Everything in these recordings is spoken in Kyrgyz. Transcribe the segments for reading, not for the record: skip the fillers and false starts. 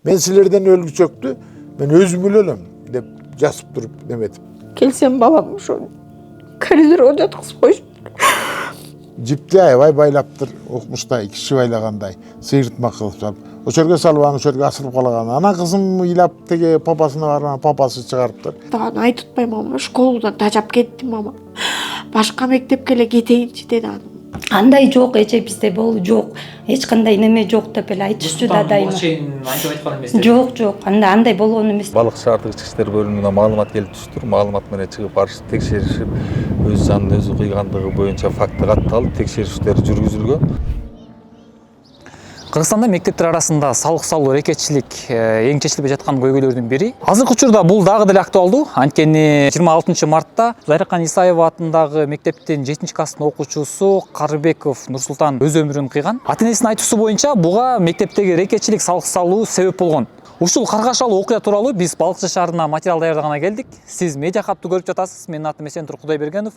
Мен силерден өлгүчөктү мен өзүм өлөлөм деп жазып туруп неметип. Келсем балам ошо коридорго жаткызып коюшт. Жипти аябай байлаптыр, укмуштай киши байлагандай, сыйыртма кылып салып. Ошол жерге салып аны ошол жерге асырып калган. Анан кызым ыйлап теге папасына барган, папасы чыгарыптыр. Аны айтып мама, школадан тажап кеттим мама. Башка мектепке эле кетейинчи деди аны. Андай жок, эже бизде жок. Эч кандай неме жок деп эле айтышчу да дайыма. Айтып айткан эмес. Жок, андай болгон эмес. Балык шаардык ички иштер бөлүмүнөн маалымат келип түштүр. Маалымат менен чыгып барышып текшеришип, өз жанын өзү кыйгандыгы боюнча факты катталып, текшерүүчүлөр жүргүзүлгөн. Кыргызстанда мектептер арасында салык салуу, рекетчилик эң чечилбей жаткан көйгөйлөрдүн бири. Азыркы учурда бул дагы деле актуалдуу. Анткени 26 мартта Зайракан Исаева атындагы мектептин 7-класстын окуучусу Карыбеков Нурсултан өз өмүрүн кыйган. Ата-энесинин айтуусу боюнча буга мектептеги рекетчилик, салык салуу себеп болгон. Ушул каргашалуу окуя тууралуу биз Балыкчы шаарына материал даярдаганы келдик. Сиз медиа хабты көрүп жатасыз. Менин атым Эсентур Кудайбергенов.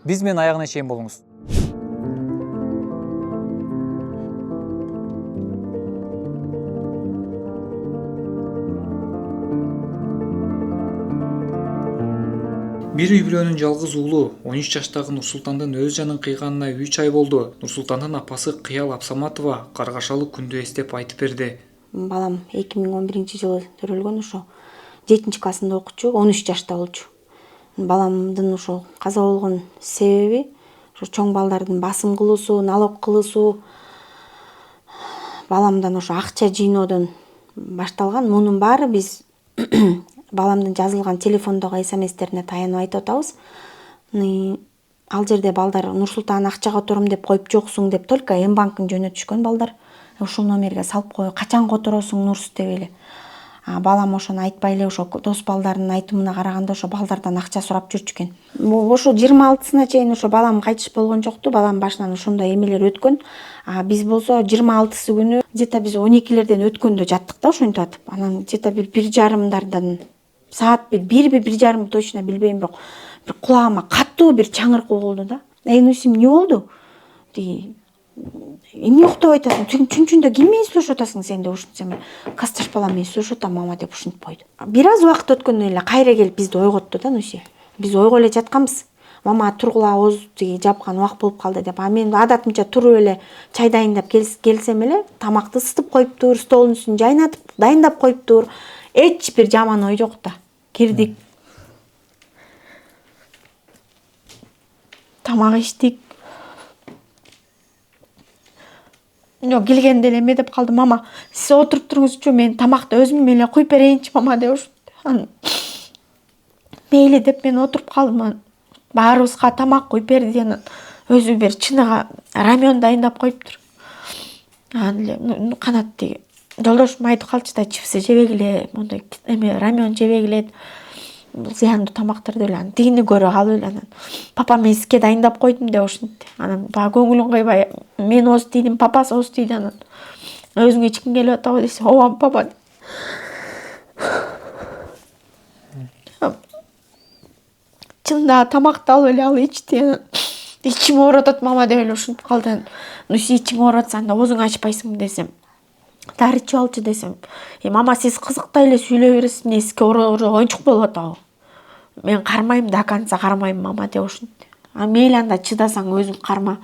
Биз менен аягына чейин болуңуз. Бир үй бүлөнүн жалгыз уулу 13 жаштагы Нурсултандын өз жанын кыйганына 3 ай болду. Нурсултандын апасы Кыял Абсаматова каргашалуу күндү эстеп айтып берди. Балам 2011-жылы төрөлгөн, ошо 7-классында окучу, 13 жашта болчу. Баламдын ошо каза болгон себеби ошо чоң балдардын басым кылуусу, налог кылуусу, баламдан ошо акча жыйноодон башталган. Мунун баары биз баламдын жазылган телефондогу смстерине таянып айтып атабыз. Ал жерде балдар Нурсултан акчага котором деп коюп жоксуң деп только М-банктын жөнөтүшкөн балдар. Ушул номерге салып кой, качан которосуң Нурс деп эле. Балам ошону айтпай эле ошо дос балдарынын айтымына караганда ошо балдардан акча сурап жүрчү экен. Ошо 26-сына чейин ошо балам кайтыш болгон жокту. Балам башынан ошондой эмелер өткөн. Биз болсо 26-сы күнү где-то биз 12-лерден өткөндө жаттык да ошентип атып. Анан где-то бир 1:30 саат 1:30 точно билбейм, бирок бир кулагыма катуу бир чаңырык угулду да. Нусим, эмне болду? Деги эмне уктап атасың? Түнчүндө ким менен сүйлөшүп атасың сен деп ушинтсем, касташ балам менен сүйлөшүп атам мама деп ушинтип койду. Бир аз убакыт өткөндөн эле кайра келип бизди ойготту да Нуси. Биз ойго эле жатканбыз. Мама тургула, ооз жапкан убак болуп калды деп. Мен адатымча туруп эле чай дайындап келсем эле тамакты ысытып коюптур, столдун үстүн жайнатып, дайындап коюптур. Эч бир жаман ой жок да. Кирдик. Тамак иштик. Келгенде эле эме деп калды, мама, сиз отуруп туруңузчу, мен тамакты өзүм эле куюп берейинчи мама деп ушинтип. Мейли деп мен отуруп калдым. Баарыбызга тамак куюп берди, анан өзү бир чыныга рамен дайындап коюптур. Анан эле канат деги жолдошум айтып калчу да, чипсы жебегиле, мондай эме рамен жебегиле, зыяндуу тамактар деп эле. Тигини көрүп алып эле анан папа мен сизге дайындап койдум деп ушинтти. Анан баягы көңүлүн койбой, мен ооз тийдим, папасы ооз тийди. Анан өзүң ичкиң келип атабы десе, ооба папа. Чында тамакты алып эле ал ичти. Ичим ооруп атат мама деп эле ушинтип калды. Нуси, ичиң ооруп атса анда оозуңду ачпайсыңбы десем, дары ичип алчы десем, мама сиз кызыктай эле сүйлөй бересиз, эмне сизге оюнчук болуп атабы? Мен кармайм, до конца кармайм мама деп ушинтти. Мейли анда чыдасаң өзүң карма.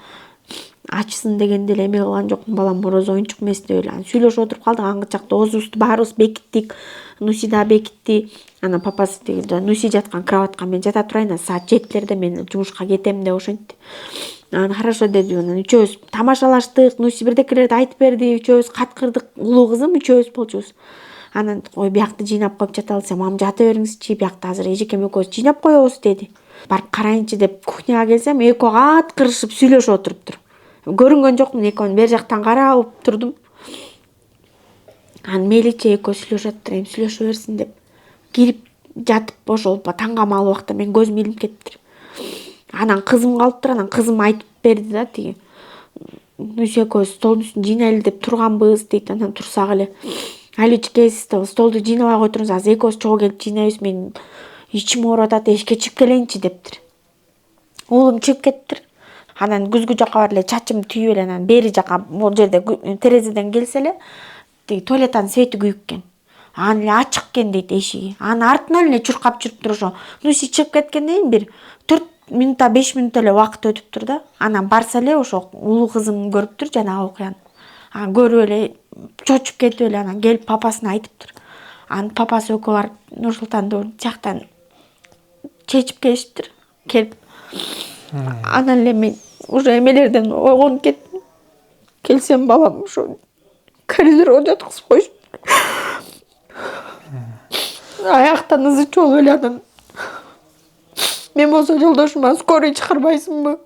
Ачсын дегенде эле эме кылган жокмун, балам мороз оюнчук эмес деп эле. Сүйлөшүп отуруп калдык, аңгы чакта оозубузду баарыбыз бекиттик. Нуси да бекитти. Анан папасы деди, Нуси жаткан кроватка мен жата турайын, саат 7-лерде мен жумушка кетем деп ошентти. Анан хорошо деди. Анан үчөөбүз тамашалаштык, Нуси бирдекелерди айтып берди, үчөөбүз каткырдык, улуу кызым үчөөбүз болчубуз. Анан ой биякты жыйнап коюп жаталы десем, мам жата бериңизчи, биякты азыр эжекем экөөбүз жыйнап коебуз деди. Барып карайынчы деп кухняга келсем, экөө каткырышып сүйлөшүп отуруптур. Көрүнгөн жокмун, экөөнү бери жактан карап турдум. Анан мейличи экөө сүйлөшүп атыптыр, эми сүйлөшө берсин деп кирип жатып ошол таңгамал убакта мен көзүм илинип кетиптир. Анан кызым калыптыр, анан кызым айтып берди да, тиги Нуси экөөбүз столдун үстүн жыйнайлы деп турганбыз дейт. Анан турсак эле, аличкесиз столду жыйнабай кой туруңуз, азыр экөөбүз чогуу келип жыйнайбыз, мен ичим ооруп атат, эшикке чыгып келейинчи дептир. Уулум чыгып кетиптир. Анан күзгү жака барып эле чачымды түйүп эле, анан бери жака могу жерде терезеден келсе эле тиги туалеттин свети күйүп экен. Аны эле ачык экен дейт эшиги. Анын артынан эле чуркап жүрүп тур ошо. Нуси чыгып кеткенден кийин бир 4 минутта 5 минут эле убакыт өтүптүр да. Анан барса эле ошо улуу кызым көрүптүр жанагы окуяны. Анан көрүп эле чочуп кетип эле анан келип папасына айтыптыр. Анын папасы экөө барып Нурсултанды жактан чечип келиштир. Келип. Анан эле мен уже эмелерден ойгонуп кеттим. Келсем балам ошо коридорго жаткызып коюшту. Аяктан ызы чогулуп эле анан мен болсо жолдошума скорый чыгарбайсыңбы?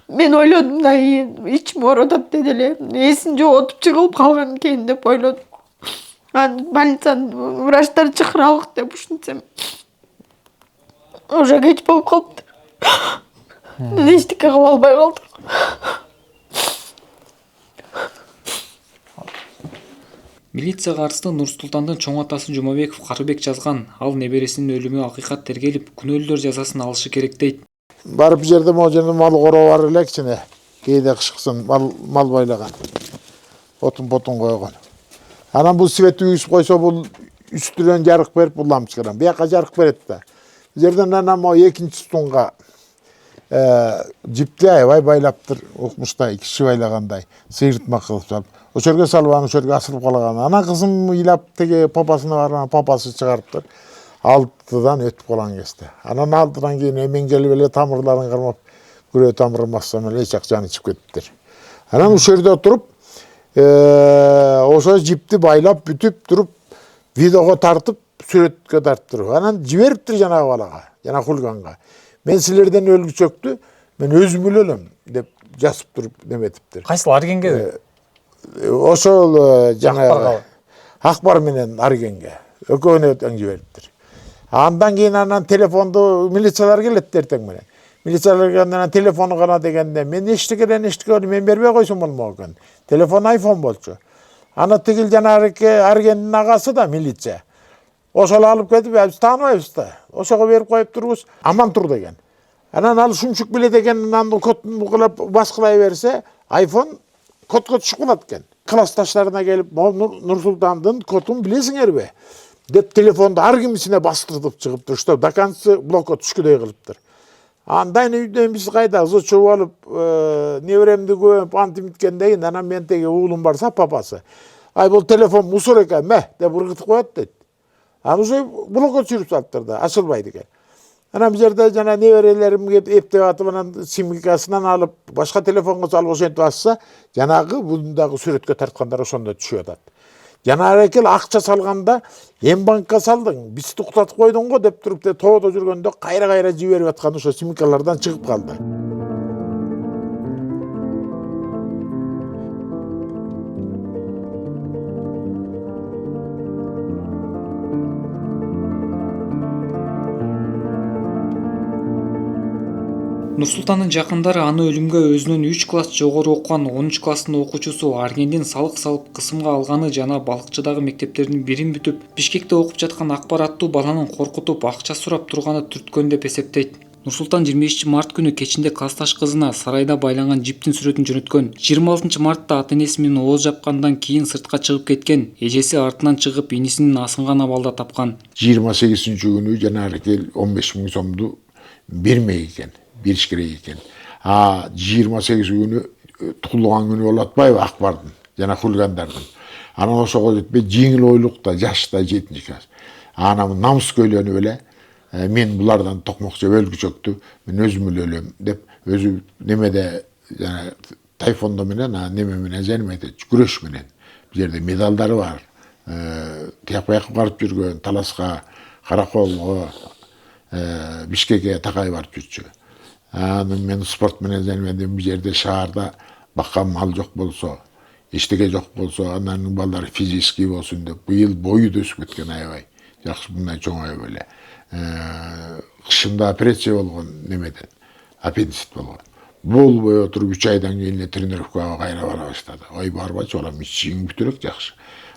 Мен ойлодум да ичим ооруп атат деди эле. Эсин жоготуп жыгылып калган экен деп ойлодум. Анан больницанын врачтары чакыралык деп ушинтсем уже кеч болуп калыптыр. Эчтеке кыла албай калдык. Милицияга арызды Нурсултандын чоң атасы Жумабеков Карыбек жазган. Ал небересинин өлүмү акыйкат тергелип, күнөөлүүлөр жазасын алышы керек дейт. Барып жерде могу жерде мал короо бар эле кичине. Кээде кышкысын мал байлаган. Отун койгон. Анан бул свет үйүсүп койсо бул үстүнөн жарык берип бул ламп чыгарам. Бияка жарык берет да. Жерден анан могу экинчи стунга жипти аябай байлаптыр. Укмушта 2 киши байлагандай сыйыртма кылып салып. Ошол жерге салып анан ошол жерге асырып калган. Анан кызым ыйлап теге папасына барган, папасы чыгарыптыр. Алтыдан өтүп калган кезде. Анан алтыдан кийин эмен келип эле тамырларын кармап, күрөө тамырын бассам эле эч жаны чыгып кетиптир. Анан ошол жерде отуруп, ошо жипти байлап бүтүп туруп, видеого тартып, сүрөткө тартып, анан жибериптир жанагы балага, жана хулиганга. Мен силерден өлгүчөктү, мен өзүм өлөм деп жазып туруп неметиптир. Кайсыл Аргенге? Ошол жанагы Акбар менен Аргенге экөөнө тең жибериптир. Андан кийин анан телефонду милициялар келет эртең менен. Милициялар келгенде телефону гана дегенде мен эчтекеден мен бербей койсом болмок экен. Телефон iPhone болчу. Аны тигил жанагы Аргендин агасы да милиция. Ошол алып кетип, биз тааныбайбыз да. Ошого берип коюп турбуз, аман тур деген. Анан ал шумшук биле деген анын кодун буклап баскылай берсе, iPhone кодго түшүп калат экен. Классташтарына келип, Нурсултандын кодун билесиңерби? Деп телефонду ар кимисине бастыртып чыгыптыр, что до конца блокко түшкүдөй кылыптыр. Андан үйдөн биз кайда ызы чуу алып, неберемди көбөп антимиткенден кийин анан мен теге уулум барса папасы. Ай бул телефон мусор экен, деп ыргытып коет дейт. Анан уже блокко түшүрүп салыптыр да, ачылбайт экен. Анан бул жерде жана неберелерим кеп эптеп атып анан симкасынан алып, башка телефонго салып ошентип басса, жанагы бундагы сүрөткө тарткандар ошондо түшүп атат. Жанагы экел акча салганда, эм банкка салдың, бизди уктатып койдуң го деп туруп тоодо жүргөндө кайра жиберип аткан ошо симкалардан чыгып калды. Нурсултандын жакындары аны өлүмгө өзүнөн 3 класс жогору окуган 13 класстын окуучусу Аргендин салык салып кысымга алганы жана балыкчыдагы мектептердин бирин бүтүп, Бишкекте окуп жаткан Акбар аттуу баланын коркутуп акча сурап турганы түрткөн деп эсептейт. Нурсултан 25-март күнү кечинде классташ кызына сарайда байланган жиптин сүрөтүн жөнөткөн. 26-мартта ата-энеси менен ооз жапкандан кийин сыртка чыгып кеткен. Эжеси артынан чыгып инисинин асынган абалда тапкан. 28-күнү жанагы 15.000 сомду бермей экен. Бериш керек экен. 28 күнү туулган күнү болуп атпайбы Акбардын жана хулигандардын. Анан ошого жетпей жеңил ойлукта, жашта 7-класс. Анан намыс көйлөнүп эле мен булардан токмок жеп өлгүчөктү, мен өзүм өлөм деп өзү немеде жана тайфондо менен, неме менен жермейде күрөш менен. Бул жерде медалдары бар. Тияк-бияк барып жүргөн, Таласка, Караколго, Бишкекке такай барып жүрчү. Мен спорт менен займедим, бул жерде шаарда баккан мал жок болсо, эчтеке жок болсо, анын балдары физический болсун деп, быйыл бою да өсүп кеткен аябай. Жакшы мындай чоңоюп эле. Кышында операция болгон немеден, аппендицит болгон. Болбой отуруп 3 айдан кийин эле тренировкага кайра бара баштады. Ой барбачы, балам ичиң бүтүрөк жакшы.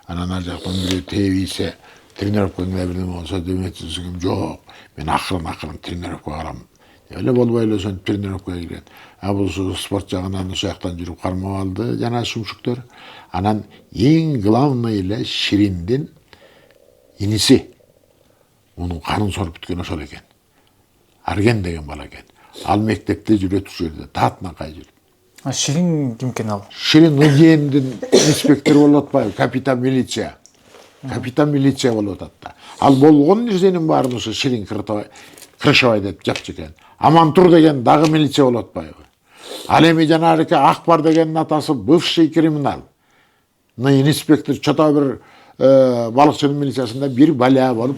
Анан ар жактан бирөө тебийсе, тренировкаңда бирдеме болсо деметсизгим жок. Мен акырын тренировка кылам. Эле болбой эле ошентип тренировкага кирген. Бул спорт жагынан ошол жактан жүрүп кармап алды жана шумшуктөр. Анан эң главный эле Шириндин иниси мунун канын соруп бүткөн ошол экен. Арген деген бала экен. Ал мектепте жүрөт, ушул жерде таатынакай жүрөт. Ширин ким экен ал? Ширин НГНдин инспектор болуп атпайбы, капитан милиция. Капитан милиция болуп атат да. Ал болгон нерсенин баарын ушу Ширин Крышевай деп жапчы экен. Амантур деген дагы милиция болуп атпайбы. Ал эми жанагы Акбар дегендин атасы бывший криминал. Инспектор чото бир балыкчынын милициясында бир баля болуп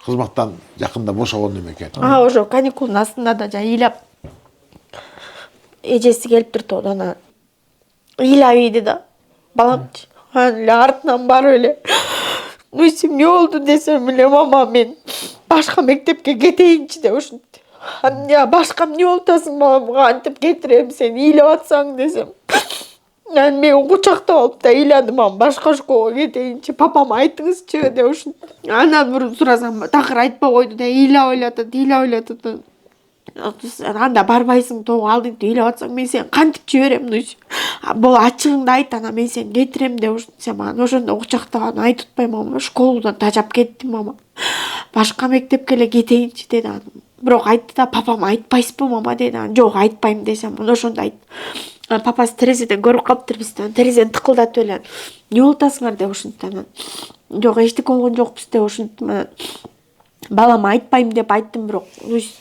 кызматтан жакында бошогон эме экен. Ошо каникулдун астында да жана ыйлап эжеси келип турду, анан ыйлап ийди да. Баламчы. Анан артынан барып эле Нуйсим эмне болду десем эле, мама мен башка мектепке кетейинчи деп ушинтти. Анан башка эмне болуп атасың балам, кантип кетирем сени ыйлап атсаң десем. Анан мен кучактап алып да ыйладым, башка школага кетейинчи, папама айтыңызчы деп ушинтти. Андан мурун сурасам такыр айтпай койду да, ыйлап ойлотот. Анда барбайсың, тогу алдыңды ыйлап атсаң мен сени кантип жиберем Нуйсим. Бул ачыгыңды айт, анан мен сени кетирем деп ушинтсем, анан ошондо кучактап айтып атпайм, школадан тажап кеттим мама. Башка мектепке эле кетейинчи деди. Бирок айтты да, папама айтпайсызбы мама деди. Жок, айтпайм десем, ошондо айт. Папасы терезеден көрүп калыптыр бизди. Терезени тыкылдатып эле эмне болуп атасыңар деп ушинтти. Анан жок, эчтеке болгон жокпуз деп ушинттим. Балама айтпайм деп айттым, бирок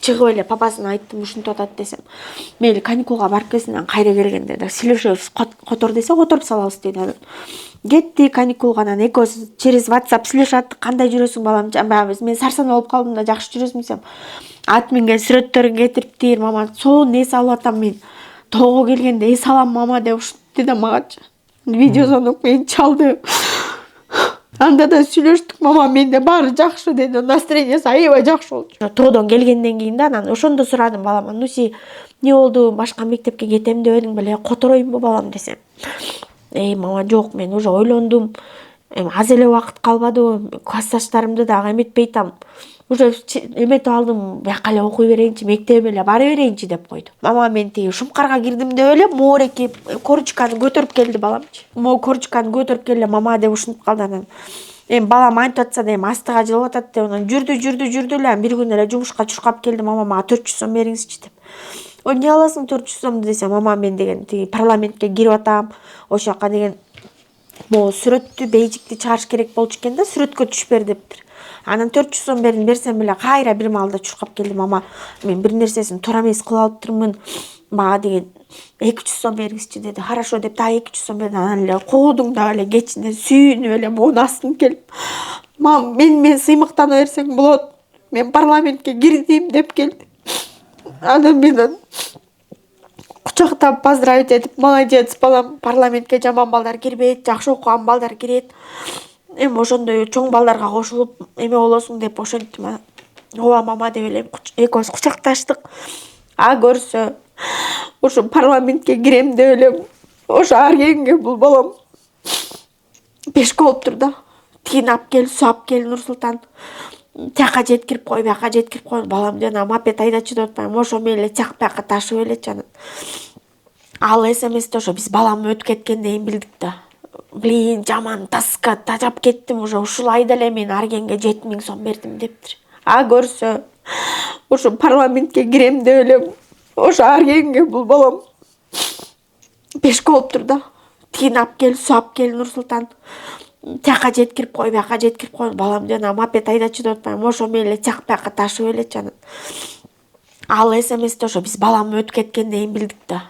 чыгып эле папасына айттым ушинтип атат десем. Мейли каникулга барып келсин, кайра келгенде да сүйлөшөбүз, котор десе которуп салабыз деди. Анан кетти каникулга, анан экөөбүз через WhatsApp сүйлөшүп аттык. Кандай жүрөсүң балам? Мен сарсана болуп калдым да, жакшы жүрөсүң десем. Ат минген сүрөттөрүн кетириптир, мама сонун эс алып атам мен. Тоого келгенде эс алам мама деп ушинтти да магачы. Видеозвонок менен чалды. Анда да сүйлөштүк, мама менде баары жакшы деди, настроениясы аябай жакшы болчу. Тоодон келгенден кийин да анан ошондо сурадым балама, Нуси эмне болду, башка мектепке кетем деп элең беле, котороюмбу балам десем. Мама жок, мен уже ойлондум. Аз эле убакыт калбады, классташтарымды дагы эметпей атам. Уже эметип алдым, бияка эле окуй берейинчи, мектебе эле бара берейинчи деп койду. Мама мен тиги шумкарга кирдим деп эле моореки корочканы көтөрүп келди баламчы. Могу корочканы көтөрүп келе мама деп ушинтип калды. Анан балам айтып атса да астыга жылып атат деп анан жүрдү эле, бир күн эле жумушка чуркап келди, мама мага 400 сом бериңизчи деп. Эмне аласың 400 сомду десем, мама мен деген тиги парламентке кирип атам, ошол жака деген могу сүрөттү, бейжикти чыгарыш керек болчу экен да, сүрөткө түшүп бер дептир. Анан 400 сом берсем эле кайра бир маалда чуркап келди, мама мен бир нерсесин туура эмес кылып алыптырмын, мага деген 200 сом бериңизчи деди. Хорошо деп дагы 200 сом берди. Анан эле коодуң да эле кечине сүйүнүп эле могу астын келип, мама мен сыймыктана берсең болот, мен парламентке кирдим деп келди. Анан мен кучактап поздравить этип, молодец балам, парламентке жаман балдар кирбейт, жакшы окуган балдар кирет. Ошондой чоң балдарга кошулуп эме болосуң деп ошентип, ооба мама деп эле экөөбүз кучакташтык. Көрсө ошо парламентке кирем деп эле ошо Аргенге бул балам пешке болуптур да. Тигин алып кел, суу алып кел Нурсултан. Тияка жеткирип кой, бияка жеткирип кой. Балам жана мопед айдачы деп атпайм, ошо менен эле тияк бияка ташып элечи. Анан ал СМСте ошо биз балам өтүп кеткенден кийин билдик да. Блин, жаман таска, тажап кеттим, уже ушул айда эле мен Аргенге 7000 сом бердим дептир. Көрсө ошо парламентке кирем деп эле ошо Аргенге бул балам пешке болуптур да. Тигин алып кел, суу алып кел Нурсултан. Тияка жеткирип кой, бияка жеткирип кой. Балам жана мопед айдачы деп атпайм, ошо менен эле тияк бияка ташып элечи. Анан ал СМСте ошо биз балам өтүп кеткенден кийин билдик да.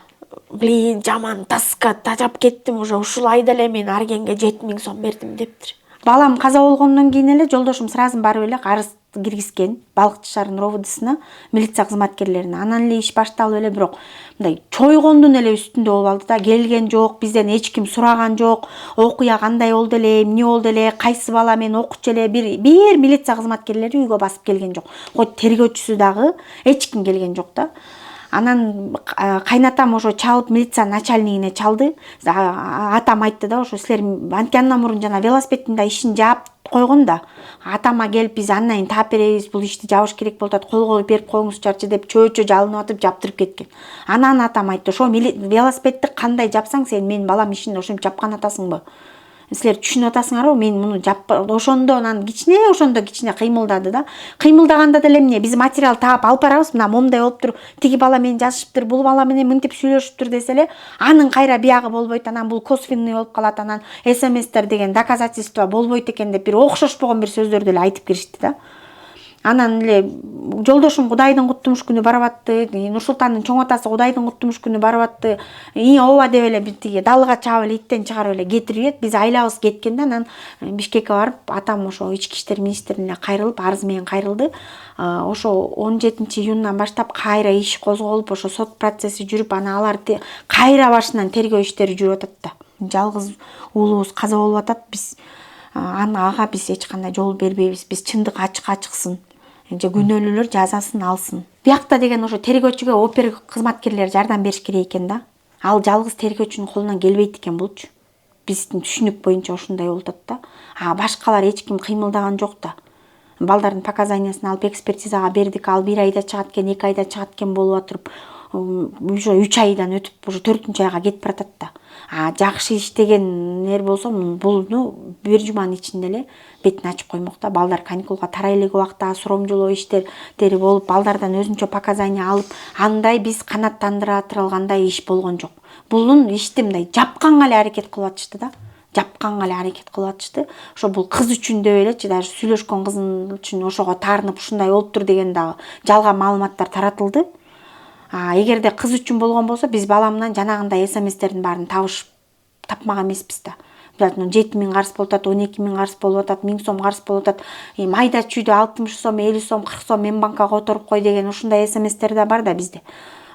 Блин, жаман таска, тажап кеттим, уже ушул айда эле мен Аргенге 7000 сом бердим дептир. Балам каза болгондон кийин эле жолдошум сразу барып эле арыз киргизген Балыкчы шаарынын РОВДсына, милиция кызматкерлерине. Анан эле иш башталып эле, бирок мындай чойгондун эле үстүндө болуп алды да. Келген жок, бизден эч ким сураган жок. Окуя кандай болду эле, эмне болду эле, кайсы бала мен окучу эле, бир милиция кызматкерлери үйгө басып келген жок. Тергөөчүсү дагы эч ким келген жок да. Анан кайнатам ошо чалып милиция начальнигине чалды. Атам айтты да, ошо силер андан мурун жана велосипедтин да ишин жаап койгон да. Атама келип биз андан таап беребиз, бул ишти жабыш керек болуп атат, кол берип коюңузчарчы деп чөөчө жалынып атып жаптырып кеткен. Анан атам айтты, ошо велосипедти кандай жапсаң сен менин балам ишин ошентип жапкан атасыңбы? силер түшүнүп атасыңарбы, мен муну ошондо анан кичине кыймылдады да. Кыймылдаганда деле эмне, биз материал таап алып барабыз, мына момундай болуптур, тиги бала менен жазышыптыр, бул бала менен мынтип сүйлөшүптүр десе эле, анын кайра биягы болбойт, анан бул косвенный болуп калат, анан СМСтер деген доказательство болбойт экен деп бир окшошпогон бир сөздөрдү эле айтып киришти да. Анан эле жолдошум Кудайдын куттумуш күнү барып атты, Нурсултандын чоң атасы Кудайдын куттумуш күнү барып атты. Ооба деп эле бир тиги далыга чаап эле иттен чыгарып эле кетирип, биз айлабыз кеткенде анан Бишкекке барып, атам ошо ички иштер министрине кайрылып, арыз менен кайрылды. Ошо 17-июндан баштап кайра иш козголуп, ошо сот процесси жүрүп, анан алар кайра башынан тергөө иштери жүрүп атат да. Жалгыз уулубуз каза болуп атат, биз ага биз эч кандай жол бербейбиз. Биз чындык ачык-ачыксын. Күнөөлүүлөр жазасын алсын. Биякта деген ошо тергөөчүгө опер кызматкерлери жардам бериш керек экен да. Ал жалгыз тергөөчүнүн колунан келбейт экен булчу. Биздин түшүнүк боюнча ошондой болуп атат да. Башкалар эч ким кыймылдаган жок да. Балдардын показаниясын алып экспертизага бердик. Ал 1 айда чыгат экен, 2 айда чыгат экен болуп атырып, уже 3 айдан өтүп, уже 4-чү айга кетип баратат да. Жакшы иштегенер болсо булну бир жуманын ичинде эле бетин ачып коймок да. Балдар каникулга тарай элек убакта суромжулоо иштери болуп, балдардан өзүнчө показания алып, андай биз канааттандыра тургандай иш болгон жок. Булун ишти мындай жапканга эле аракет кылып атышты да. Ошо бул кыз үчүн деп элечи, даже сүйлөшкөн кызын үчүн ошого таарынып ушундай болуптур деген дагы жалган маалыматтар таратылды. Эгерде кыз үчүн болгон болсо, биз баламдан жанагындай СМСтердин баарын тапмаган эмеспиз да. 7000 карыз болуп атат, 12000 карыз болуп атат, 1000 сом карыз болуп атат. Майда чүйдө 60 сом, 50 сом, 40 сом мен банкага которуп кой деген ушундай СМСтер да бар да бизде.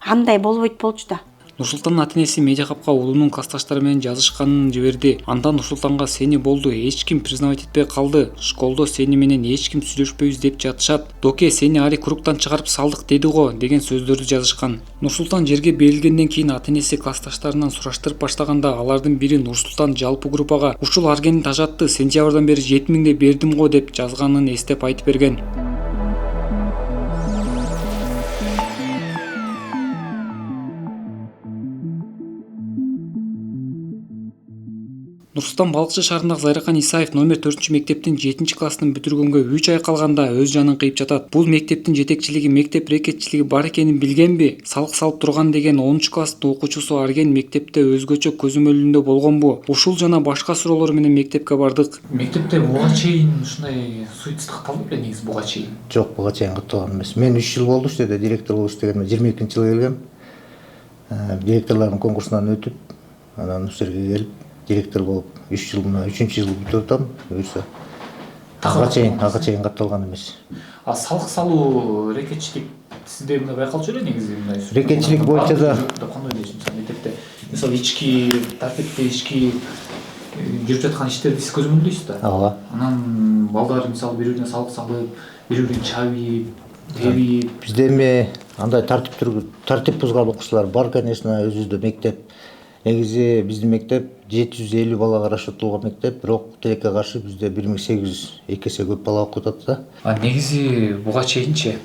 Андай болбойт болчу да. Нурсултандын ата-энеси Медиакапка уулунун классташтары менен жазышканын жиберди. Анда Нурсултанга сени болду, эч ким признавать этпей калды. Школдо сени менен эч ким сүйлөшпөйбүз деп жатышат. Доке сени али кругтан чыгарып салдык деди го деген сөздөрдү жазышкан. Нурсултан жерге берилгенден кийин ата-энеси классташтарынан сураштырып баштаганда, алардын бири Нурсултан жалпы группага ушул аргени тажатты, сентябрдан бери 7000 бердим го деп жазганын эстеп айтып берген. Нурсултан Балыкчы шаарындагы Зайракан Исаев номер 4-мектептин 7-классын бүтүргөнгө 3 ай калганда өз жанын кыйып жатат. Бул мектептин жетекчилиги мектеп рекетчилиги бар экенин билгенби? Салык салып турган деген 10-класстын окуучусу Арген мектепте өзгөчө көзөмөлүндө болгонбу? Ушул жана башка суроолор менен мектепке бардык. Мектепте буга чейин ушундай суицид катталды беле негизи буга чейин? Жок, буга чейин катталган эмес. Мен 3 жыл болду уште директор болуп иштегениме, 22-жылы келгем. Директорлордун конкурсунан өтүп, анан ушул жерге келип директор болуп 3 жыл, 3-жыл бүтүп атам. Буюрса ага чейин катталган эмес. Салык салуу, рекетчилик сизде мындай байкалчу эле негизи мындай. Рекетчилик боюнча да кандай дейсиз? Мектепте мисалы ички тартипте ички жүрүп жаткан иштерди сиз көзөмөлдөйсүз да? ооба. Анан балдар мисалы бири-бирине салык салып, бири-бирин чабып, тебип. Бизде эми андай тартип бузган окуучулар бар, конечно, өзүбүздө мектеп. Негизи биздин мектеп 750 балага расчеттолгон мектеп, бирок тилекке каршы бизде 1800, 2 эсе көп бала окуп атат да. Негизи буга чейинчи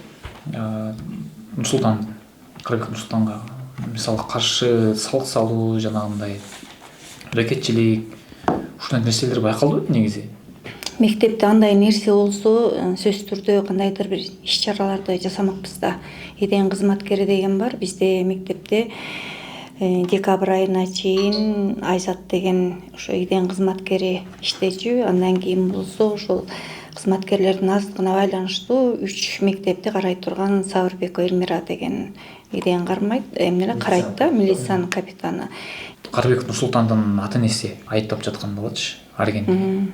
Нурсултан, Кыргыз Нурсултанга мисалы каршы салык салуу, жанагындай рекетчилик, ушундай нерселер байкалдыбы негизи? Мектепте андай нерсе болсо, сөзсүз түрдө кандайдыр бир иш-чараларды жасамакпыз да. Иден кызматкери деген бар бизде мектепте. Декабрь айына чейин Айзат деген ошо иден кызматкери иштечү. Андан кийин болсо ошол кызматкерлердин аздыгына байланыштуу 3 мектепти карай турган Сабырбек Элмира деген иден карайт да, милициянын капитаны. Карыбек Нурсултандын ата-энеси айыптап жаткан болчу, Арген.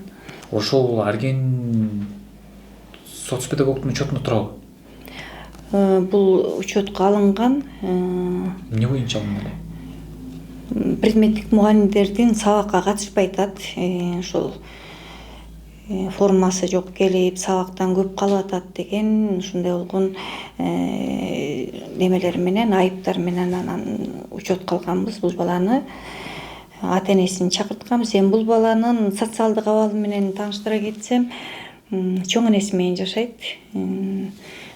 Ошол Арген соцпедагогдун учетунда турабы? Бул учетко алынган. Эмне боюнча алынган эле? Предметтик мугалимдердин сабакка катышпай атат. Ошол формасы жок келип, сабактан көп калып атат деген ушундай болгон немелер менен, айыптар менен анан учетко алганбыз бул баланы. Ата-энесин чакыртканбыз. Эми бул баланын социалдык абалы менен тааныштыра кетсем, чоң энеси менен жашайт.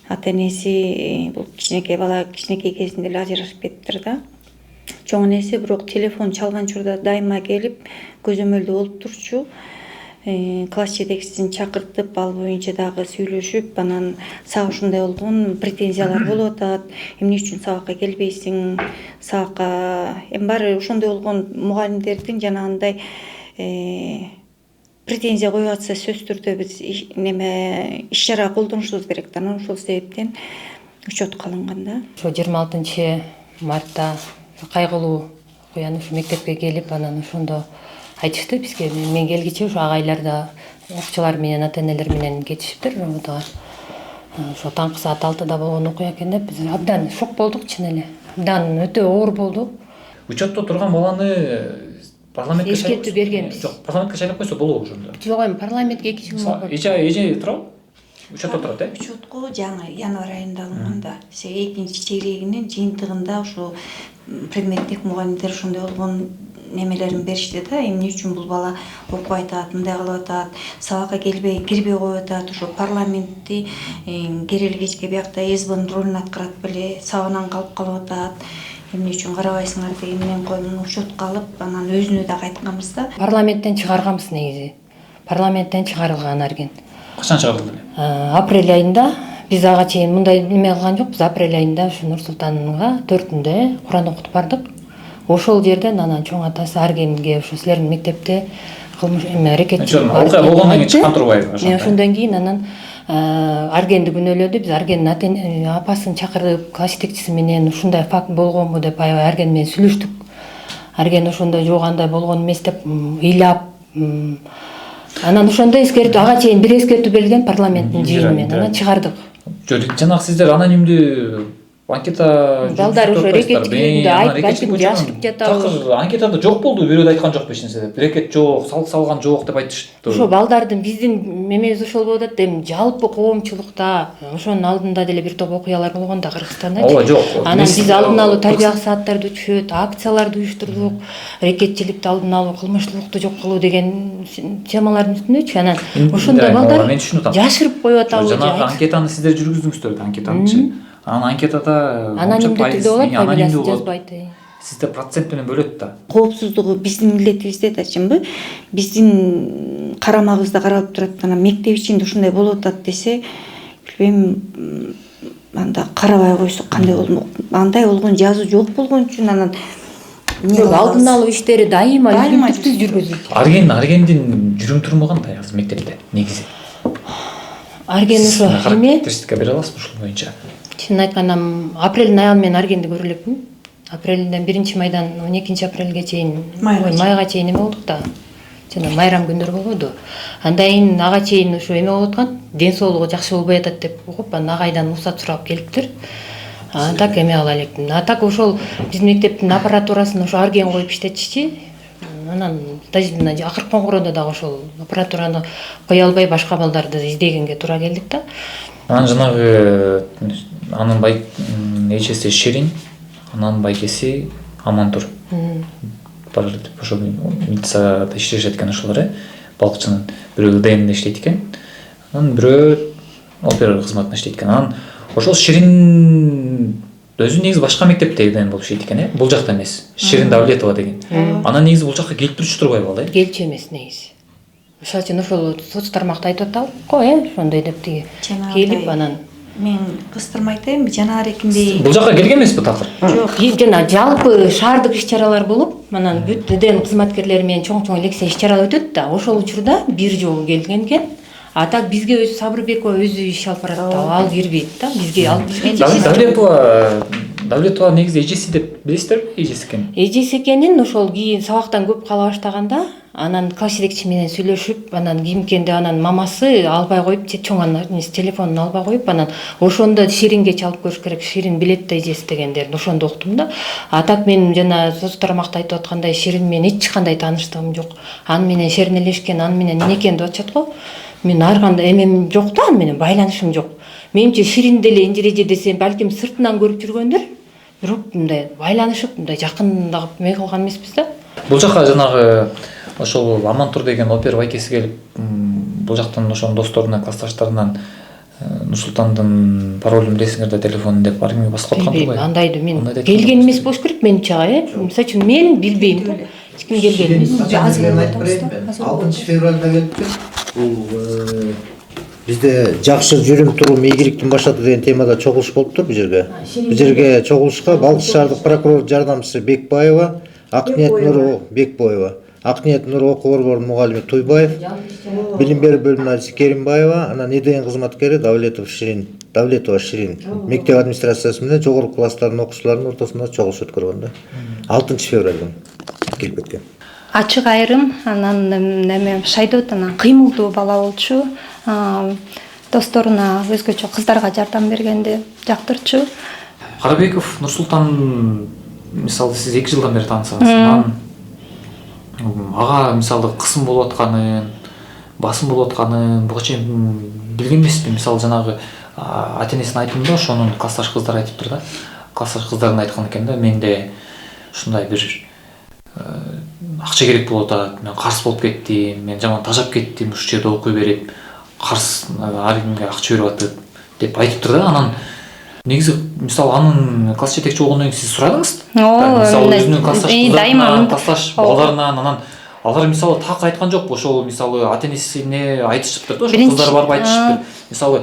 Ата-энеси бул кичинекей бала кичинекей кезинде эле ажырашып кетиптир да. чоң нерсе, бирок телефон чалган учурда дайыма келип көзөмөлдө болуп турчу. Класс жетекчисин чакыртып, ал боюнча дагы сүйлөшүп, анан сага ушундай болгон, претензиялар болуп атат, эмне үчүн сабакка келбейсиң, сабакка эми баары ошондой болгон мугалимдердин жанагындай претензия коюп атса, сөзсүз түрдө биз иш чара колдонушубуз керек да. Анан ошол себептен учетко алынган да. Ошо 26 мартта кайгылуу окуяны ушу мектепке келип, анан ошондо айтышты бизге. Мен келгиче ушу агайлар да, окуучулар менен, ата-энелер менен кетишиптир работага. Ошо таңкы саат 6-да болгон окуя экен деп, биз абдан шок болдук, чын эле. Абдан өтө оор болду. Учетто турган баланы парламентке эскертүү бергенбиз. Жок, парламентке шайлап койсо болобу ошондо? Жок, эми парламентке 2 жыл болду. Эже турабы? Учетто турат, Учетко жаңы январь айында алынган да. Экинчи чейрегинин жыйынтыгында ушу предметтик мугалимдер ошондой болгон немелерин беришти да. Эмне үчүн бул бала окубай атат, мындай кылып атат, сабакка кирбей коюп атат, ошо парламентти керели кечке биякта СБнын ролун аткарат беле, сабынан калып атат. Эмне үчүн карабайсыңар деген менен коюп учетко алып, анан өзүнө дагы айтканбыз да. Парламенттен чыгарганбыз негизи. Парламенттен чыгарылган арген. Качан чыгарылды? Апрель айында биз ага чейин мындай неме кылган жокпуз. Апрель айында ушу Нур Султанга 4-үндө Куран окутуп бардык. Ошол жерден анан чоң атасы Аргенге ушу силердин мектепте кылмыш аракетчилик бар. Окуя болгондон кийин чыккан турбайбы ошондой? Ошондон кийин анан Аргенди күнөөлөдү. Биз Аргендин апасын чакырып, класс жетекчиси менен ушундай факт болгонбу деп аябай Арген менен сүйлөштүк. Арген ошондой жок, андай болгон эмес деп ыйлап, анан ошондой эскертүү, ага чейин бир эскертүү берилген парламенттин жыйыны менен, анан чыгардык. Жанагы сиздер анонимдүү анкета балдар ошо рекетчилигинде айтып жашырып жатабы. Такыр анкетада жок болду, бирөө айткан жокпу эч нерсе деп. Рекет жок, салык салган жок деп айтышты. Ошо балдардын биздин мемебиз ошол болуп атат. Эми жалпы коомчулукта ошонун алдында деле бир топ окуялар болгон да Кыргызстанда. Ооба жок. Анан биз алдын алуу тарбиялык сааттарды өтүшөт, акцияларды уюштурдук, рекетчиликти алдын алуу, кылмыштуулукту жок кылуу деген темалардын үстүнөчү. Анан ошондо балдар жашырып коюп атабы. Жанагы анкетаны сиздер жүргүздүңүздөр, анкетанычы. Анан анкетада анонимдүү түрдө болот, фамилиясын жазбайт. Сизде процент менен бөлөт да. Коопсуздугу биздин милдетибизде да чынбы? Биздин карамагыбызда каралып турат. Анан мектеп ичинде ушундай болуп атат десе, билбейм, анда карабай койсок кандай болмок. Андай болгон жазуу жок болгон үчүн анан алдын алуу иштери дайыма үзүлтүксүз жүргүзүлөт. Аргендин жүрүм туруму кандай азыр мектепте негизи? Арген ошо эме характеристика бере аласызбы ушул боюнча? Чын айтканда апрелдин аягында мен Аргенди көрө элекмин. Апрелден 1-майдан 12 апрелге чейин, майга чейин эме болдук да. Жана майрам күндөр болбоду. Андан кийин ага чейин ошо эме болуп аткан, ден соолугу жакшы болбой атат деп угуп, анан агайдан уруксат сурап келиптир. Так эме ала элекмин. Так ошол биздин мектептин аппаратурасын ошо Арген коюп иштетишчи. Анан даже акыркы коңгуроондо дагы ошол аппаратураны кое албай башка балдарды издегенге туура келдик да. Анан жанагы анын эжеси Ширин, анан байкеси Амантур. Бар деп ошо милицияда иштешет экен ошолор, балыкчынын бирөө ДНде иштейт экен. Анан бирөө опера кызматында иштейт экен. Анан ошол Ширин өзү негизи башка мектепте ДН болуп иштейт экен, бул жакта эмес. Ширин Давлетова деген. Анан негизи бул жакка келип турчу турбайбы ал, Келчү эмес негизи. Ошол үчүн ошол соц тармакта айтып атабы, ошондой деп тиги келип анан мен кыстырмай айтайынбы, жанагы эркиндей. Бул жакка келген эмеспи такыр? Жок, жана жалпы шаардык иш-чаралар болуп, анан бүт ДН кызматкерлери менен чоң лекция иш-чаралар өтөт да. Ошол учурда бир жолу келген экен. А так бизге өзү Сабырбекова өзү иш алып барат да, ал кирбейт да. Бизге алып Давлетова негизи эжеси деп билесиздерби? Эжеси экен. Эжеси экенин ошол кийин сабактан көп кала баштаганда, анан класс жетекчиси менен сүйлөшүп, анан кийимкенде анан мамасы албай коюп, чоң анын телефонун албай коюп, анан ошондо Ширинге чалып көрүш керек. Ширин билет да эжеси дегендерди, ошондо уктум да. А так мен жана соц тармакта айтып аткандай Ширин менен эч кандай тааныштыгым жок. Аны менен шернелешкен, аны менен энекен деп атышат го. Мен ар кандай эмем жок да, аны менен байланышым жок. Менимче Ширин деле Эндиреже десе балким сыртынан көрүп жүргөндүр. Бирок мындай байланышып, мындай жакындагып эме кылган эмеспиз да. Бул жака жанагы ошол Амантур деген опер байкеси келип, бул жактан ошонун досторунан, классташтарынан Нурсултандын паролун билесиңер да телефонун деп ар кимге басып аткан Билбейм, турбайбы? андайды мен Андайды келген эмес болуш керек менимче, мисалы үчүн мен билбейм да. Эч ким келген эмес. 6 февралда келиптир. Бул бизде жакшы жүрүм турум ийгиликтин башаты деген темада чогулуш болуптур бул жерге. Бул жерге чогулушка Балкыш шаардык прокурор жардамчысы Бекбаева, Акниет Нур Бекбоева, Акниет Нур окуу борборунун мугалими Туйбаев, билим берүү бөлүмүнүн Керимбаева, анан ИДН кызматкери Давлетова Ширин мектеп администрациясы менен жогорку класстардын окуучуларынын ортосунда чогулуш өткөргөн да. 6 февралда келип кеткен. Ачык айрым, анан неме шайдот, анан кыймылдуу бала болчу. Досторуна өзгөчө кыздарга жардам бергенди жактырчу. Карабеков Нурсултан мисалы сиз 2 жылдан бери таанысасыз. Анан ага мисалы кысым болуп атканын, басым болуп атканын буга чейин билген эмеспи? Мисалы жанагы ата-энесине айтымда ошонун классташ кыздар айтыптыр да. Классташ кыздарына айткан экен да, менде ушундай бир акча керек болуп атат, мен карыз болуп кеттим, мен жаман тажап кеттим, ушул жерде окуй берип, карыз ар кимге акча берип атып деп айтыптыр да. Анан негизи мисалы анын класс жетекчи болгондон кийин сиз сурадыңызбы? Мисалы өзүнүн классташ балдарынан, анан алар мисалы так айткан жокпу? Ошол мисалы ата-энесине айтышыптыр да, ошол кыздар барып айтышыптыр. Мисалы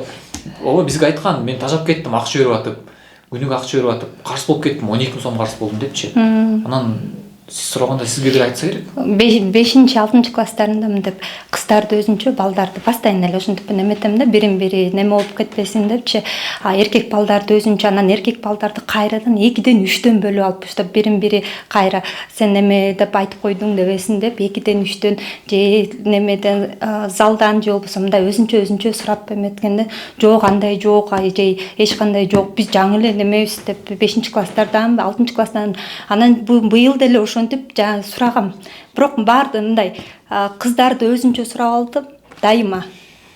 ооба бизге айткан, мен тажап кеттим, акча берип атып, күнүгө акча берип атып, карыз болуп кеттим, 12 000 сом карыз болдум депчи. Анан сиз сураганда сизге деле айтса керек. 5-6 класстарында мынтип кыздарды өзүнчө балдарды постоянно эле ошентип неметем да, бирин-бири неме болуп кетпесин депчи. Эркек балдарды өзүнчө, анан эркек балдарды кайрадан 2ден 3дөн бөлүп алып таштап, бирин-бири кайра сен неме деп айтып койдуң дебесин деп 2ден 3дөн же немеден залдан же болбосо мындай өзүнчө сурап эметкенде жок, андай жок, же эч кандай жок, биз жаңы эле немебиз деп 5-класстардан 6-класстан анан быйыл деле ошентип сурагам. Бирок баарды мындай кыздарды өзүнчө сурап алдым дайыма.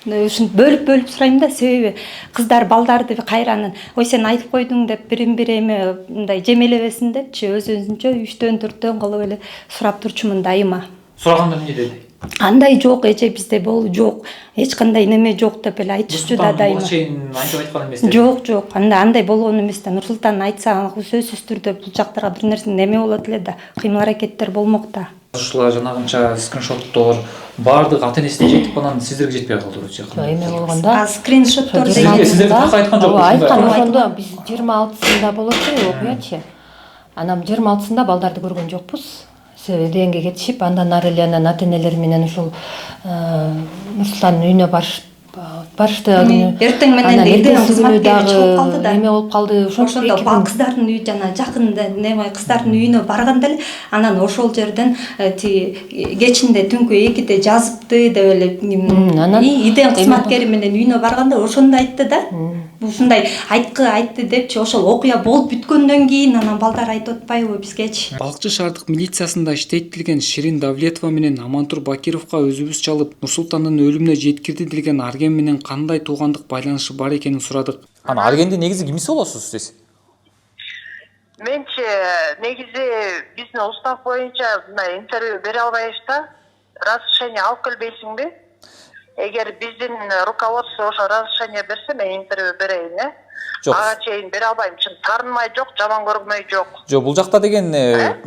Ушинтип бөлүп сурайм да, себеби кыздар балдарды кайранын ой сен айтып койдуң деп бирин-бири эме мындай жемелебесин депчи, өзүнчө 3дөн 4дөн кылып эле сурап турчумун дайыма. Сураганда эмне деди? Андай жок, эже бизде болу жок, эч кандай неме жок деп эле айтышчу да дайыма. Айтып айткан эмес. Жок, андай болгон эмес да. Нурсултан айтса сөзсүз түрдө бул жактарга бир нерсе неме болот эле да, кыймыл аракеттер болмок да. Ушулар жанагынча скриншоттор баардык ата-энесине жетип, анан сиздерге жетпей калды жакын. Эме болгондо скриншоттор сиздерге так айткан жок. Айткан ошондо биз 26-сында болчу окуячы. Анан 26-сында балдарды көргөн жокпуз. Себеби деңге кетишип, андан ары эле анан ата-энелер менен ушул Нурсултандын үйүнө барышты. Эртең менен ИДН кызматкери чыгып калды да. Эме болуп калды. Ошондо кыздардын үйү жана жакында неме кыздардын үйүнө барганда эле анан ошол жерден кечинде түнкү 2де жазыпты деп эле ИДН кызматкери менен үйүнө барганда ошондо айтты да. Ушундай айтты депчи, ошол окуя болуп бүткөндөн кийин анан балдар айтып атпайбы бизгечи. Балкчы шаардык милициясында иштейтилген Ширин Давлетова менен Амантур Бакировго өзүбүз чалып, Нурсултандын өлүмүнө жеткирди деген Арген менен кандай туугандык байланышы бар экенин сурадык. Анан Аргендин негизи кимиси болосуз сиз? Менчи негизи биздин устав боюнча мына интервью бере албайбыз да. Разрешение алып келбейсиңби? Эгер биздин руководство ошо разрешение берсе, мен интервью берейин, Ага чейин бере албайм, чын таарынмай жок, жаман көрмөй жок. Жок, бул жакта деген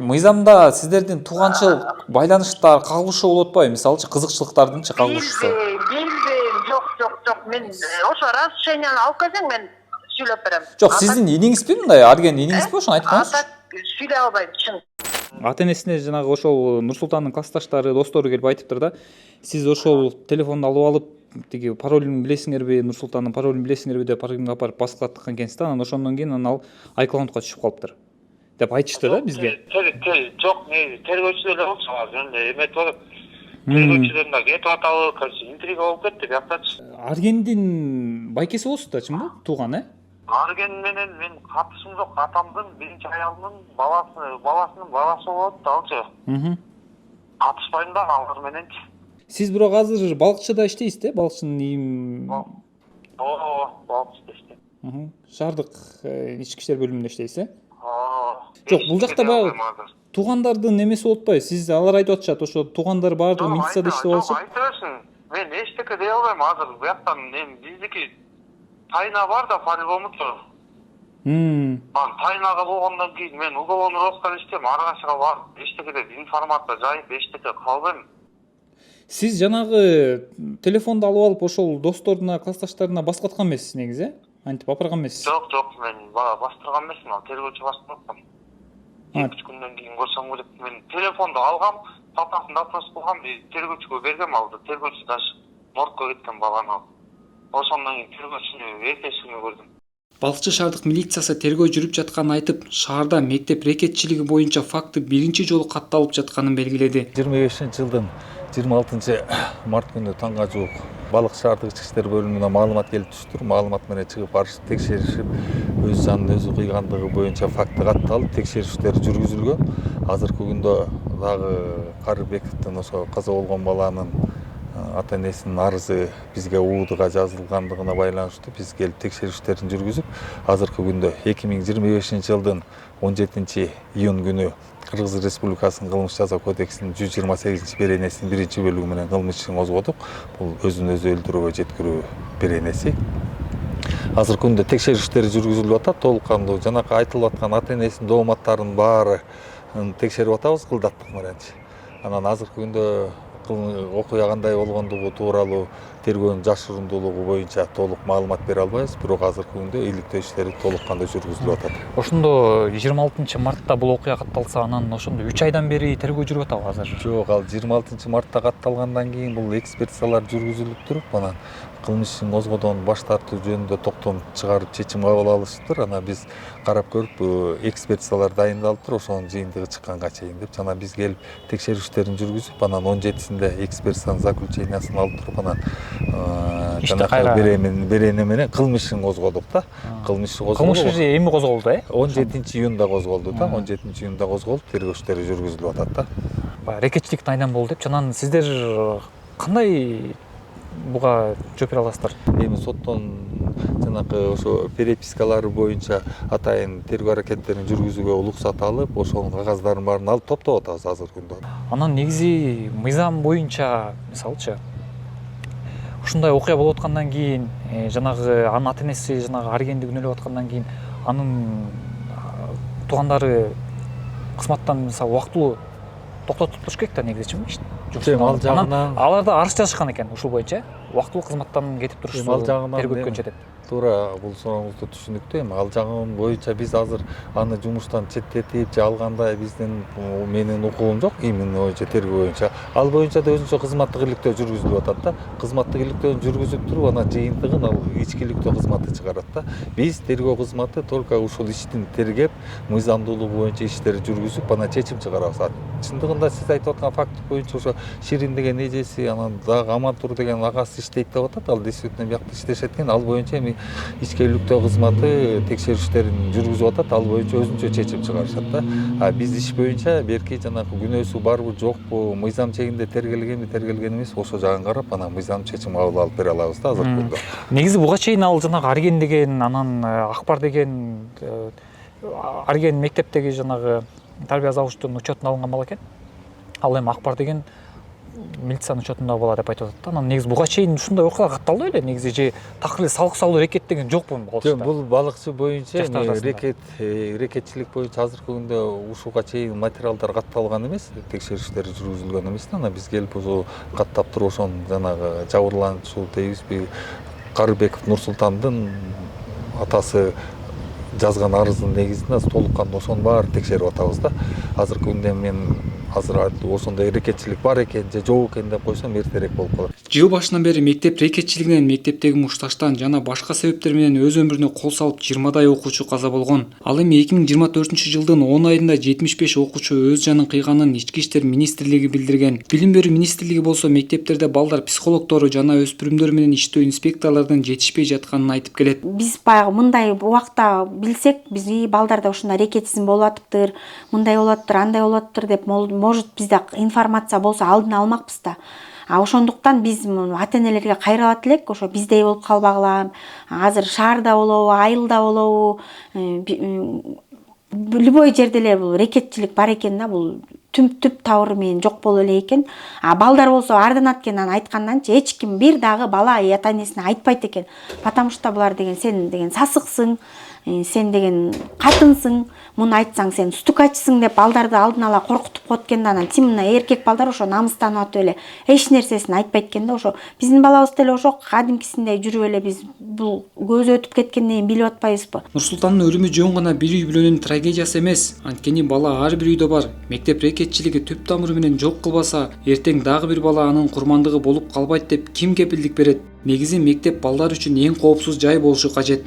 мыйзамда сиздердин тууганчылык байланыштар кагылышы болуп атпайбы? Мисалычы кызыкчылыктардынчы кагылышысы. Билбейм, жок. Мен ошо разрешениени алып келсең, мен сүйлөп берем. Жок, сиздин иниңизби мындай? Арген иниңизби ошону айтканыңыз? Ата сүйлөй албайм, чын. Ата-энесине жанагы ошол Нурсултандын классташтары, достору келип айтыптыр да. Сиз ошол телефонду алып тиги паролун билесиңерби, Нурсултандын паролун билесиңерби деп ар кимге апарып басып аткан экенсиз да. Анан ошондон кийин ал iCloud'га түшүп калыптыр деп айтышты да бизге. Жок, тергөөчү эле болчу азыр эметип атат. Тергөөчүлөрдөн да кетип атабы, интрига болуп кетти бияктачы. Аргендин байкеси болосуз да, чынбы? Тууган, Арген менен мен катышым жок. Атамдын биринчи аялынын баласынын баласы болот да алчы. Катышпайм да алар мененчи. Сиз бирок азыр балыкчыда иштейсиз да? Балыкчынын балыкчыда иштейм. Шаардык ички иштер бөлүмүндө иштейсиз, Жок, бул жакта баягы туугандардын немеси болуп атпайбы? Сиз алар айтып атышат, ошо туугандар баардыгы милицияда иштеп алышат. Айта берсин. Мен эчтеке дей албайм азыр. Бияктан биздики тайна бар да по-любому. Тайнага болгондон кийин мен уголовный иштем, ар кайсыга барып эчтеке деп информация жайып эчтеке кылбайм. Сиз жанагы телефонду алып алып ошол досторуна, классташтарына басып аткан эмессиз негизи, антип апарган эмессиз? Жок, мен бастырган эмесмин, ал тергөөчү бастырып аткан. 2 күндөн кийин көрсөм керек. Мен телефонду алгам, папасын допрос кылгам, тергөөчүгө бергем, алды. Тергөөчү даже моргко кеткен баланы алып. Ошондон кийин тергөөчүнү эртеси күнү көрдүм. Балыкчы шаардык милициясы тергөө жүрүп жатканын айтып, шаарда мектеп рекетчилиги боюнча факты биринчи жолу катталып жатканын белгиледи. 25-жылдын 26 март күнү таңга жуук Балык шаардык ички иштер бөлүмүнө маалымат келип түштүр. Маалымат менен чыгып барышып текшеришип, өз жанын өзү кыйгандыгы боюнча факты катталып, текшериштер жүргүзүлгөн. Азыркы күндө дагы Карыбековдун ошо каза болгон баланын ата энесинин арызы бизге УУДга жазылгандыгына байланыштуу биз келип текшериштерин жүргүзүп, азыркы күндө 2025-жылдын 17-июнь күнү Кыргыз Республикасынын кылмыш жаза кодексинин 128-беренесинин 1-бөлүгү менен кылмыш ишин козгодук. Бул өзүн өзү өлтүрүүгө жеткирүү беренеси. Азыркы күндө текшериштер жүргүзүлүп атат. Толук кандуу жанакы айтылып аткан ата энесинин дооматтарынын баарын текшерип атабыз кылдаттык мененчи. Анан азыркы күндө окуя кандай болгондугу тууралуу тергөөнүн жашырундуулугу боюнча толук маалымат бере албайбыз, бирок азыркы күндө иликтөө иштери толук кандуу жүргүзүлүп атат. Ошондо 26-мартта бул окуя катталса, анан ошондо 3 айдан бери тергөө жүрүп атабы азыр? Жок, ал 26-мартта катталгандан кийин бул экспертизалар жүргүзүлүп туруп, анан кылмыш ишин козгоодон баш тартуу жөнүндө токтом чыгарып чечим кабыл алышыптыр. Анан биз карап көрүп, экспертизалар дайындалыптыр, ошонун жыйынтыгы чыкканга чейин деп, жана биз келип текшериштерин жүргүзүп, анан 17-синде экспертизанын заключениясын алып туруп, анан берене менен кылмыш ишин козгодук да. Кылмыш иши эми козголду, 17-июнда козголду да. 17-июнда козголуп, тергөө иштери жүргүзүлүп атат да. Рекетчиликтин айдан болду деп, анан сиздер кандай буга жооп бере аласыздар? Эми соттон жанакы ошо перепискалары боюнча атайын тергөө аракеттерин жүргүзүүгө уруксат алып, ошонун кагаздарын баарын алып топтоп атабыз азыркы күндө. Анан негизи мыйзам боюнча, мисалычы, ушундай окуя болуп аткандан кийин, жанагы анын ата энеси жанагы аргендиги өлүп аткандан кийин, анын туугандары кызматтан мисалы убактылуу токтотуп туруш керек да негизичи. Ал жагынан алар да арыз жазышкан экен ушул боюнча, убактылуу кызматтан кетип туруш тергөткөнчө деп. Туура бул сурооңузду түшүнүктүү. Эми ал жагы боюнча биз азыр аны жумуштан четтетип же алгандай биздин менин укугум жок, именно боюнча тергөө боюнча. Ал боюнча да өзүнчө кызматтык иликтөө жүргүзүлүп атат да. Кызматтык иликтөөн жүргүзүп туруп, анан жыйынтыгын ал ички иликтөө кызматы чыгарат да. Биз тергөө кызматы только ушул иштин тергеп, мыйзамдуулугу боюнча иштерди жүргүзүп, анан чечим чыгарабыз. Чындыгында сиз айтып аткан факт боюнча ошо Ширин деген эжеси, анан дагы Амантур деген агасы иштейт деп атат. Ал действительно биякта иштешет экен. Ал боюнча эми ички иликтөө кызматы текшериштерин жүргүзүп атат. Ал боюнча өзүнчө чечим чыгарышат да. А биз иш боюнча берки жанагы күнөөсү барбы жокпу, мыйзам чегинде тергелгенби, тергелген эмес, ошо жагын карап, анан мыйзам чечим кабыл алып бере алабыз да азыркы күндө. Негизи буга чейин ал жанагы Арген деген, анан Акбар деген Арген мектептеги жанагы тарбия завучтун учетуна алынган бала экен. Ал эми Акбар деген милициянын учетунда бала деп айтып атат да. Анан негизи буга чейин ушундай окуя катталды беле? Негизи же такыр эле салык салуу рекет деген жокпу балыкчыда? Жок, бул балыкчы боюнча рекетчилик боюнча азыркы күндө ушуга чейин материалдар катталган эмес, текшериштер жүргүзүлгөн эмес да. Анан биз келип ошо каттап туруп ошонун жанагы жабырлануучу дейбизби, Карыбеков Нурсултандын атасы жазган арыздын негизинде толук кандуу ошонун баарын текшерип атабыз да. Азыркы күндө мен азыр ошондой рекетчилик бар экен же жок экен деп койсом эртерээк болуп калат. Жыл башынан бери мектеп рекетчилигинен, мектептеги мушташтан жана башка себептер менен өз өмүрүнө кол салып 20дай окуучу каза болгон. Ал эми 2024-жылдын 10 айында 75 окуучу өз жанын кыйганын Ички иштер министрлиги билдирген. Билим берүү министрлиги болсо мектептерде балдар психологдору жана өспүрүмдөр менен иштөө инспекторлордун жетишпей жатканын айтып келет. Биз баягы мындай убакта билсек, биз балдарда ушундай рекетизм болуп атыптыр, мындай болуп атыптыр, андай болуп атыптыр деп может бизде информация болсо алдын алмакпыз да. Ошондуктан биз ата энелерге кайрылат элек, ошо биздей болуп калбагыла. Азыр шаарда болобу, айылда болобу, любой жерде эле бул рекетчилик бар экен да. Бул түп табыры менен жок боло элек экен. А балдар болсо арданат экен, анан айтканданчы эч ким бир дагы бала ата энесине айтпайт экен. Потому что булар деген сен деген сасыксың, сен деген катынсың, муну айтсаң сен стукачсың деп балдарды алдын ала коркутуп коет экен да, анан тимина эркек балдар ошо намыстанып атып эле эч нерсесин айтпайт экен да. Ошо биздин балабыз деле ошо кадимкисиндей жүрүп эле биз бул көзү өтүп кеткенден кийин билип атпайбызбы? Нурсултандын өлүмү жөн гана бир үй бүлөнүн трагедиясы эмес. Анткени бала ар бир үйдө бар. Мектеп рекетчилиги түп тамыры менен жок кылбаса, эртең дагы бир бала анын курмандыгы болуп калбайт деп ким кепилдик берет? Негизи мектеп балдар үчүн эң коопсуз жай болушу кажет.